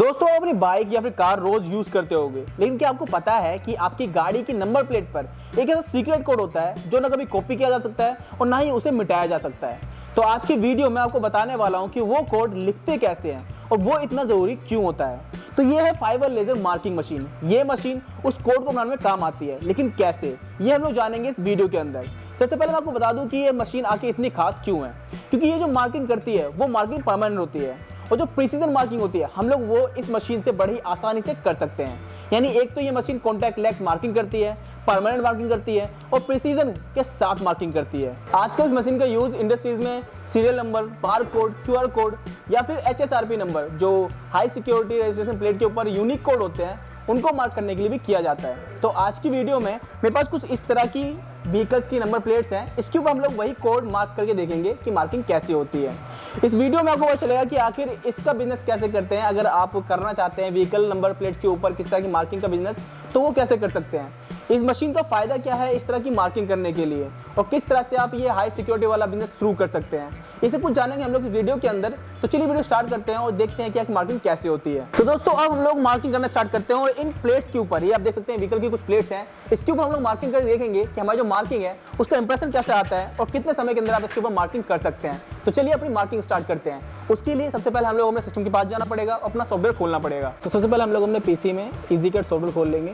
दोस्तों, आप अपनी बाइक या फिर कार रोज यूज करते होगे, लेकिन क्या आपको पता है कि आपकी गाड़ी की नंबर प्लेट पर एक ऐसा सीक्रेट कोड होता है जो ना कभी कॉपी किया जा सकता है और ना ही उसे मिटाया जा सकता है। तो आज की वीडियो में आपको बताने वाला हूं कि वो कोड लिखते कैसे हैं और वो इतना जरूरी क्यों होता है। तो ये है फाइबर लेजर मार्किंग मशीन। ये मशीन उस कोड को बनाने में काम आती है, लेकिन कैसे, ये हम लोग जानेंगे इस वीडियो के अंदर। सबसे पहले मैं आपको बता दूं कि ये मशीन आके इतनी खास क्यों है, क्योंकि ये जो मार्किंग करती है वो मार्किंग परमानेंट होती है और जो प्रिसीजन मार्किंग होती है हम लोग वो इस मशीन से बड़ी आसानी से कर सकते हैं। यानी एक तो ये मशीन कॉन्टैक्ट लेस मार्किंग करती है, परमानेंट मार्किंग करती है और प्रिसीजन के साथ मार्किंग करती है। आजकल इस मशीन का यूज इंडस्ट्रीज में serial number, bar code, QR code या फिर HSRP नंबर, जो हाई सिक्योरिटी रजिस्ट्रेशन प्लेट के ऊपर यूनिक कोड होते हैं, उनको मार्क करने के लिए भी किया जाता है। तो आज की वीडियो में मेरे पास कुछ इस तरह की व्हीकल्स की नंबर प्लेट्स हैं, इसके ऊपर हम लोग वही कोड मार्क करके देखेंगे कि मार्किंग कैसे होती है। इस वीडियो में आपको पता चलेगा कि आखिर इसका बिजनेस कैसे करते हैं। अगर आप करना चाहते हैं व्हीकल नंबर प्लेट के ऊपर किस तरह की मार्किंग का बिजनेस, तो वो कैसे कर सकते हैं, इस मशीन का फायदा क्या है इस तरह की मार्किंग करने के लिए, और किस तरह से आप ये हाई सिक्योरिटी वाला बिजनेस शुरू कर सकते हैं, ये सब कुछ जानेंगे हम लोग इस वीडियो के अंदर। तो चलिए वीडियो स्टार्ट करते हैं और देखते हैं कि मार्किंग कैसे होती है। तो दोस्तों, अब हम लोग मार्किंग करना स्टार्ट करते हैं और इन प्लेट्स के ऊपर, ये आप देख सकते हैं व्हीकल की कुछ प्लेट्स हैं, इसके ऊपर हम लोग मार्किंग करके देखेंगे कि हमारी जो मार्किंग है उसका इंप्रेशन कैसे आता है और कितने समय के अंदर आप इसके ऊपर मार्किंग कर सकते हैं। तो चलिए अपनी मार्किंग स्टार्ट करते हैं। उसके लिए सबसे पहले हम लोग अपने सिस्टम के पास जाना पड़ेगा, अपना सॉफ्टवेयर खोलना पड़ेगा। तो सबसे पहले हम लोग अपने पीसी में EasyCut सॉफ्टवेयर खोल लेंगे।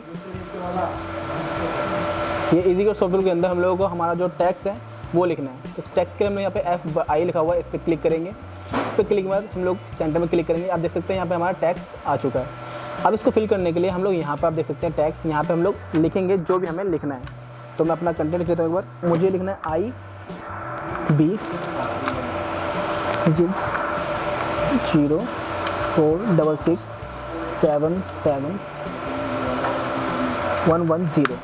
ये EasyCut सॉफ्टवेयर के अंदर हम लोगों को हमारा जो टैक्स है वो लिखना है। इस टैक्स के लिए हमने यहाँ पे FI लिखा हुआ है, इस पर क्लिक करेंगे। इस पर क्लिक के बाद हम लोग सेंटर में क्लिक करेंगे। आप देख सकते हैं यहाँ पे हमारा टैक्स आ चुका है। अब इसको फिल करने के लिए हम लोग यहाँ पे आप देख सकते हैं टैक्स, यहाँ पे हम लोग लिखेंगे जो भी हमें लिखना है। तो मैं अपना कंटेंट लिख लेता हूँ एक बार। मुझे लिखना है IB 046677110।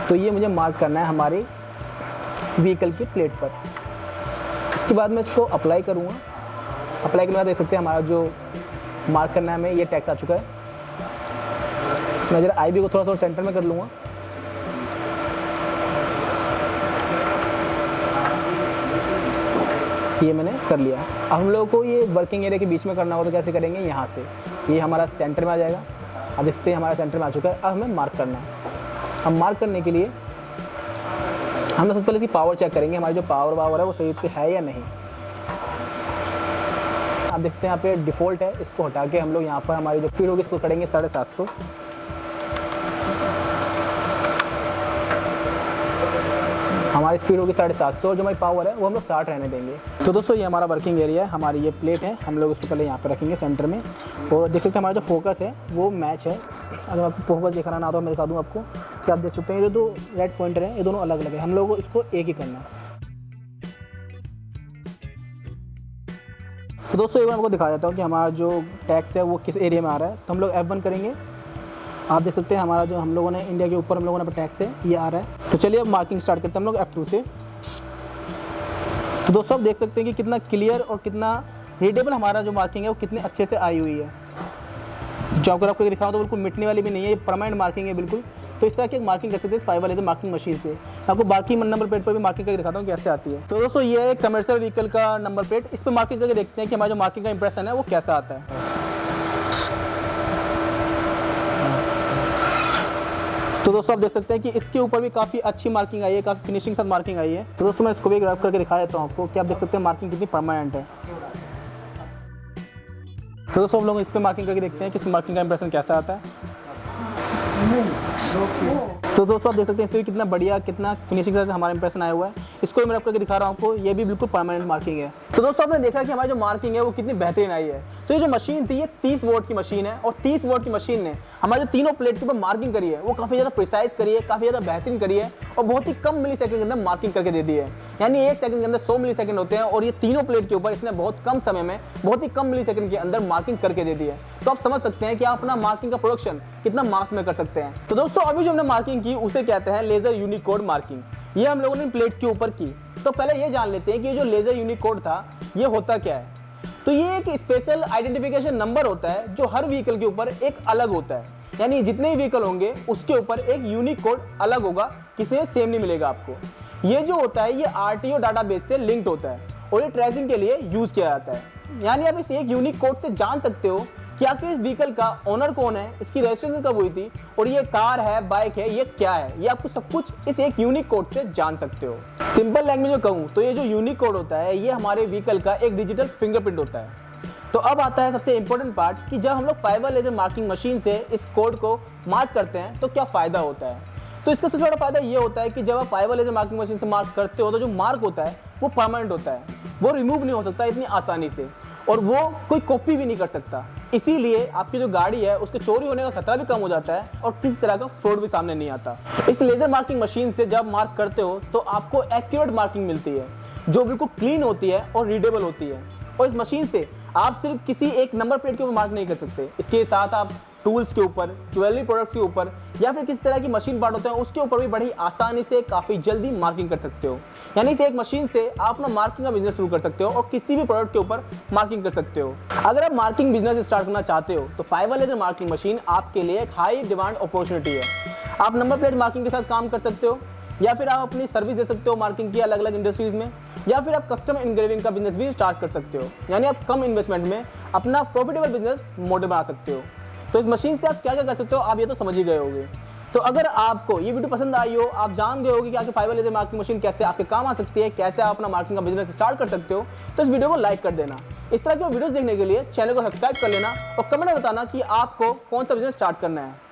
तो ये मुझे मार्क करना है हमारे व्हीकल की प्लेट पर। इसके बाद मैं इसको अप्लाई करूँगा। अप्लाई करने बाद देख सकते हैं हमारा जो मार्क करना है हमें, ये टैक्स आ चुका है। मैं जरा IB को थोड़ा सा सेंटर में कर लूँगा। ये मैंने कर लिया। अब हम लोगों को ये वर्किंग एरिया के बीच में करना होगा, तो कैसे करेंगे, यहाँ से ये हमारा सेंटर में आ जाएगा। आप देखते हैं हमारा सेंटर में आ चुका है। अब हमें मार्क करना है। अब मार्क करने के लिए हम सबसे पहले इसकी पावर चेक करेंगे, हमारी जो पावर है वो सही है या नहीं। आप देखते हैं यहाँ पे डिफ़ॉल्ट है, इसको हटा के हम लोग यहाँ पर हमारी जो स्पीड होगी इसको करेंगे 750। हमारी स्पीड होगी 750 और जो हमारी पावर है वो हम लोग 60 रहने देंगे। तो दोस्तों, ये हमारा वर्किंग एरिया है, हमारी ये प्लेट है, हम लोग उसको पहले यहाँ पर रखेंगे सेंटर में। और देख सकते हैं हमारा जो फोकस है वो मैच है। अगर आपको फोकस दिखाना ना तो मैं दिखा दूँ आपको कि आप देख सकते हैं ये जो दो रेड पॉइंटर हैं ये दोनों अलग अलग है, हम लोगों को इसको एक ही करना है। तो दोस्तों, एक बार आपको दिखा देता हूँ कि हमारा जो टैक्स है वो किस एरिया में आ रहा है। तो हम लोग F1 करेंगे। आप देख सकते हैं हमारा जो हम लोगों ने इंडिया के ऊपर हम लोगों ने टैक्स है ये आ रहा है। तो चलिए अब मार्किंग स्टार्ट करते हैं हम लोग F2 से। तो दोस्तों, आप देख सकते हैं कि कितना क्लियर और कितना रीडेबल हमारा जो मार्किंग है वो कितने अच्छे से आई हुई है। जो अगर आपको दिखाऊँ तो बिल्कुल मिटने वाली भी नहीं है, ये परमानेंट मार्किंग है बिल्कुल। तो इस तरह की मार्किंग कर सकते हैं फाइबर लेजर मार्किंग मशीन से। आपको बाकी नंबर प्लेट पर भी मार्किंग करके दिखाता हूँ कैसे आती है। तो दोस्तों, ये है कमर्शियल व्हीकल का नंबर प्लेट, इस पर मार्किंग करके देखते हैं कि हमारा जो मार्किंग का इंप्रेशन है वो कैसा आता है। तो दोस्तों, आप देख सकते हैं कि इसके ऊपर भी काफ़ी अच्छी मार्किंग आई है, काफ़ी फिनिशिंग साथ मार्किंग आई है। तो दोस्तों, मैं इसको भी ग्राफ करके दिखा देता हूँ आपको कि आप देख सकते हैं मार्किंग कितनी परमानेंट है। तो दोस्तों, हम लोग इस पर मार्किंग करके देखते हैं कि इस मार्किंग का इंप्रेशन कैसा आता है। तो दोस्तों, आप देख सकते हैं इस पर कितना बढ़िया, कितना फिनिशिंग से हमारा इंप्रेशन आया हुआ है। इसको मैं करके दिखा रहा हूँ आपको, ये भी बिल्कुल परमानेंट मार्किंग है। तो दोस्तों, आपने देखा कि हमारी जो मार्किंग है वो कितनी बेहतरीन आई है। तो ये जो मशीन थी ये 30 वॉट की मशीन है और 30 वॉट की मशीन ने हमारे जो तीनों प्लेट के ऊपर मार्किंग करी है वो काफ़ी ज़्यादा प्रिसाइज करी है, काफ़ी ज़्यादा बेहतरीन करी है और बहुत ही कम मिली सेकंड के अंदर मार्किंग करके दे दी है। यानी 1 सेकंड के अंदर 100 मिली सेकंड होते हैं और ये तीनों प्लेट के ऊपर इसने बहुत कम समय में, बहुत ही कम मिली सेकंड के अंदर मार्किंग करके दे दी है। तो आप समझ सकते हैं कि आप अपना मार्किंग का प्रोडक्शन कितना मास में कर सकते हैं। तो दोस्तों, अभी जो हमने मार्किंग की उसे कहते हैं लेजर यूनिक कोड मार्किंग। ये हम लोगों ने प्लेट्स के ऊपर की। तो पहले ये जान लेते हैं कि ये जो लेजर यूनिक कोड था ये होता क्या है। तो ये एक स्पेशल आइडेंटिफिकेशन नंबर होता है जो हर व्हीकल के ऊपर एक अलग होता है। यानी जितने भी व्हीकल होंगे उसके ऊपर एक यूनिक कोड अलग होगा, किसी में सेम नहीं मिलेगा आपको। ये जो होता है ये RTO डाटाबेस से लिंक्ड होता है और ये ट्रेसिंग के लिए यूज किया जाता है। यानी आप इस एक यूनिक कोड से जान सकते हो कि आखिर इस व्हीकल का ओनर कौन है, इसकी रजिस्ट्रेशन कब हुई थी और ये कार है, बाइक है, ये क्या है, ये आपको सब कुछ इस एक यूनिक कोड से जान सकते हो। सिंपल लैंग्वेज में कहूँ तो ये जो यूनिक कोड होता है ये हमारे व्हीकल का एक डिजिटल फिंगरप्रिंट होता है। तो अब आता है सबसे इंपॉर्टेंट पार्ट कि जब हम लोग फाइबर लेजर मार्किंग मशीन से इस कोड को मार्क करते हैं तो क्या फायदा होता है। तो इसका सबसे बड़ा फायदा ये होता है कि जब आप फाइबर लेजर मार्किंग मशीन से मार्क करते हो तो जो मार्क होता है वो परमानेंट होता है, वो रिमूव नहीं हो सकता इतनी आसानी से और वो कोई कॉपी भी नहीं कर सकता। इसीलिए आपकी जो गाड़ी है उसके चोरी होने का खतरा भी कम हो जाता है और किसी तरह का फ्रॉड भी सामने नहीं आता। इस लेजर मार्किंग मशीन से जब मार्क करते हो तो आपको एक्यूरेट मार्किंग मिलती है जो बिल्कुल क्लीन होती है और रीडेबल होती है। और इस मशीन से आप सिर्फ किसी एक नंबर प्लेट के ऊपर मार्क नहीं कर सकते, इसके साथ आप टूल्स के ऊपर, ज्वेलरी प्रोडक्ट के ऊपर या फिर किस तरह की मशीन पार्ट होते हैं उसके ऊपर भी बड़ी आसानी से काफ़ी जल्दी मार्किंग कर सकते हो। यानी इस एक मशीन से आप अपना मार्किंग का बिजनेस शुरू कर सकते हो और किसी भी प्रोडक्ट के ऊपर मार्किंग कर सकते हो। अगर आप मार्किंग बिजनेस स्टार्ट करना चाहते हो तो फाइबर लेजर मार्किंग मशीन आपके लिए एक हाई डिमांड अपॉर्चुनिटी है। आप नंबर प्लेट मार्किंग के साथ काम कर सकते हो या फिर आप अपनी सर्विस दे सकते हो मार्किंग की अलग अलग इंडस्ट्रीज में, या फिर आप कस्टम एनग्रेविंग का बिजनेस भी स्टार्ट कर सकते हो। यानी आप कम इन्वेस्टमेंट में अपना प्रॉफिटेबल बिजनेस मॉडल बना सकते हो। तो इस मशीन से आप क्या क्या कर सकते हो आप ये तो समझ ही गए होंगे। तो अगर आपको ये वीडियो पसंद आई हो, आप जान गए होगे कि आखिर फाइबर लेजर मार्किंग मशीन कैसे आपके काम आ सकती है, कैसे आप अपना मार्किंग का बिजनेस स्टार्ट कर सकते हो, तो इस वीडियो को लाइक कर देना। इस तरह के वीडियोस देखने के लिए चैनल को सब्सक्राइब कर लेना और कमेंट में बताना कि आपको कौन सा बिजनेस स्टार्ट करना है।